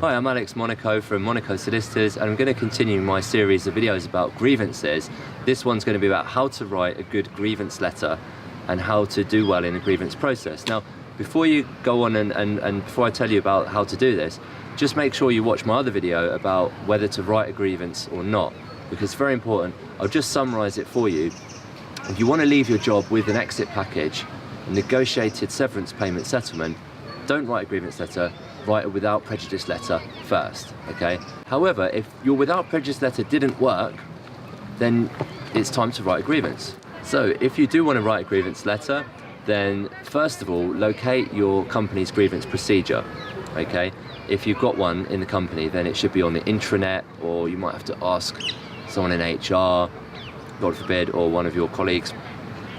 Hi, I'm Alex Monaco from Monaco Solicitors, and I'm going to continue my series of videos about grievances. This one's going to be about how to write a good grievance letter and how to do well in the grievance process. Now, before you go on and before I tell you about how to do this, just make sure you watch my other video about whether to write a grievance or not, because it's very important. I'll just summarize it for you. If you want to leave your job with an exit package, a negotiated severance payment settlement, don't write a grievance letter, write a without prejudice letter first, okay? However, if your without prejudice letter didn't work, then it's time to write a grievance. So if you do want to write a grievance letter, then first of all, locate your company's grievance procedure, okay? If you've got one in the company, then it should be on the intranet, or you might have to ask someone in HR, God forbid, or one of your colleagues.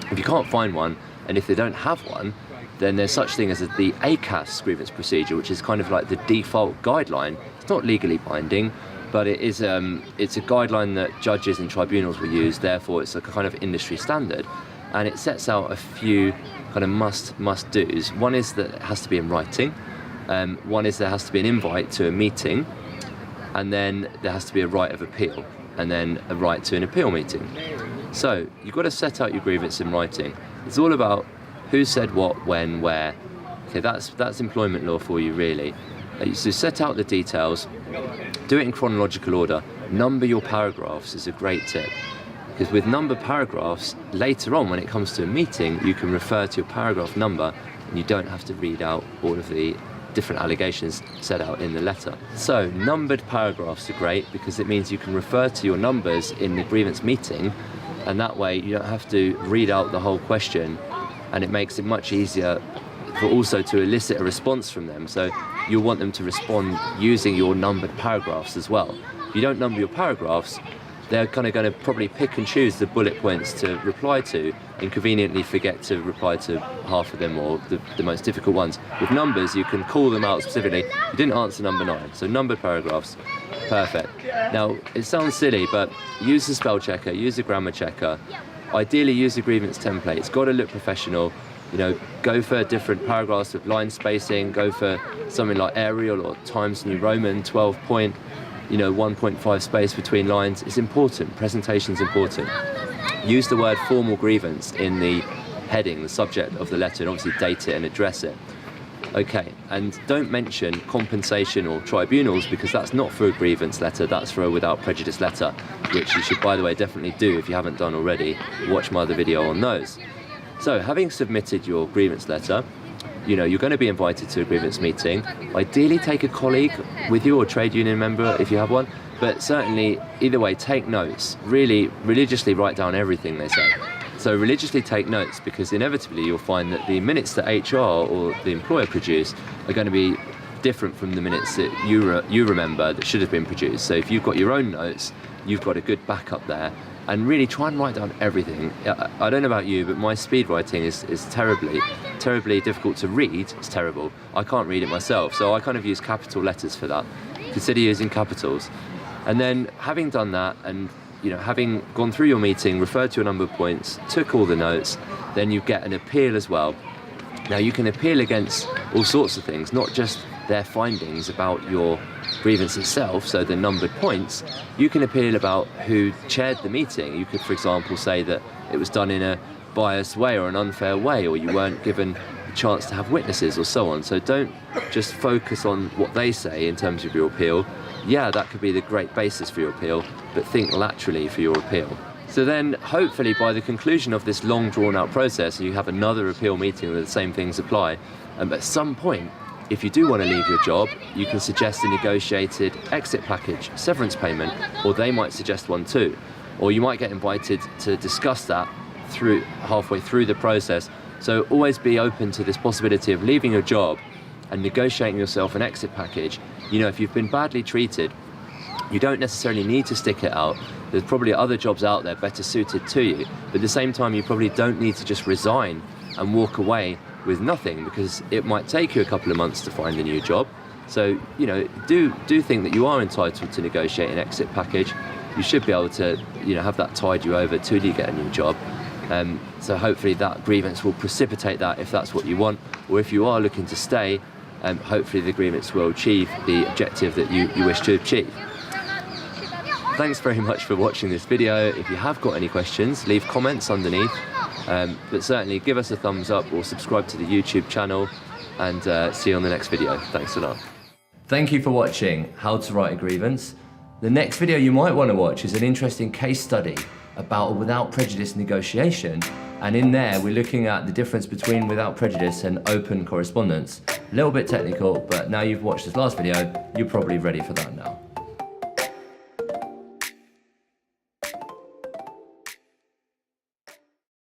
If you can't find one, and if they don't have one, then there's such thing as the ACAS grievance procedure, which is kind of like the default guideline. It's not legally binding, but it is it's a guideline that judges and tribunals will use, therefore it's a kind of industry standard. And it sets out a few kind of must-dos. One is that it has to be in writing, one is there has to be an invite to a meeting, and then there has to be a right of appeal, and then a right to an appeal meeting. So you've got to set out your grievance in writing. It's all about who said what, when, where. Okay, that's employment law for you, really. So set out the details, do it in chronological order. Number your paragraphs is a great tip, because with numbered paragraphs, later on when it comes to a meeting, you can refer to your paragraph number and you don't have to read out all of the different allegations set out in the letter. So numbered paragraphs are great because it means you can refer to your numbers in the grievance meeting, and that way you don't have to read out the whole question, and it makes it much easier for also to elicit a response from them. So you'll want them to respond using your numbered paragraphs as well. If you don't number your paragraphs, they're kind of going to probably pick and choose the bullet points to reply to and conveniently forget to reply to half of them, or the most difficult ones. With numbers, you can call them out specifically. You didn't answer number 9, so numbered paragraphs, perfect. Now, it sounds silly, but use the spell checker, use the grammar checker. Ideally, use the grievance template. It's got to look professional. You know, go for different paragraphs with line spacing. Go for something like Arial or Times New Roman, 12 point, 1.5 space between lines. It's important. Presentation's important. Use the word formal grievance in the heading, the subject of the letter, and obviously date it and address it. Okay, and don't mention compensation or tribunals, because that's not for a grievance letter, that's for a without prejudice letter, which you should, by the way, definitely do if you haven't done already. Watch my other video on those. So, having submitted your grievance letter, you're going to be invited to a grievance meeting. Ideally, take a colleague with you or trade union member if you have one, but certainly, either way, take notes. Really, religiously write down everything they say. So religiously take notes, because inevitably you'll find that the minutes that HR or the employer produce are going to be different from the minutes that you remember that should have been produced. So if you've got your own notes, you've got a good backup there, and really try and write down everything. I don't know about you, but my speed writing is terribly difficult to read. It's terrible. I can't read it myself, so I kind of use capital letters for that. Consider using capitals. And then having done that, and having gone through your meeting, referred to a number of points, took all the notes, then you get an appeal as well. Now, you can appeal against all sorts of things, not just their findings about your grievance itself, so the numbered points. You can appeal about who chaired the meeting. You could, for example, say that it was done in a biased way or an unfair way, or you weren't given a chance to have witnesses, or so on. So don't just focus on what they say in terms of your appeal. Yeah, that could be the great basis for your appeal, but think laterally for your appeal. So then, hopefully, by the conclusion of this long drawn-out process, you have another appeal meeting where the same things apply. At some point, if you do want to leave your job, you can suggest a negotiated exit package, severance payment, or they might suggest one too. Or you might get invited to discuss that halfway through the process. So always be open to this possibility of leaving your job and negotiating yourself an exit package. If you've been badly treated, you don't necessarily need to stick it out. There's probably other jobs out there better suited to you, but at the same time, you probably don't need to just resign and walk away with nothing, because it might take you a couple of months to find a new job. So, do think that you are entitled to negotiate an exit package. You should be able to, have that tide you over till you get a new job. So hopefully that grievance will precipitate that if that's what you want, or if you are looking to stay, hopefully the grievance will achieve the objective that you wish to achieve. Thanks very much for watching this video. If you have got any questions, leave comments underneath, but certainly give us a thumbs up or subscribe to the YouTube channel, and see you on the next video. Thanks a lot. Thank you for watching How to Write a Grievance. The next video you might want to watch is an interesting case study about a without prejudice negotiation, and in there we're looking at the difference between without prejudice and open correspondence. A little bit technical, but now you've watched this last video, you're probably ready for that now.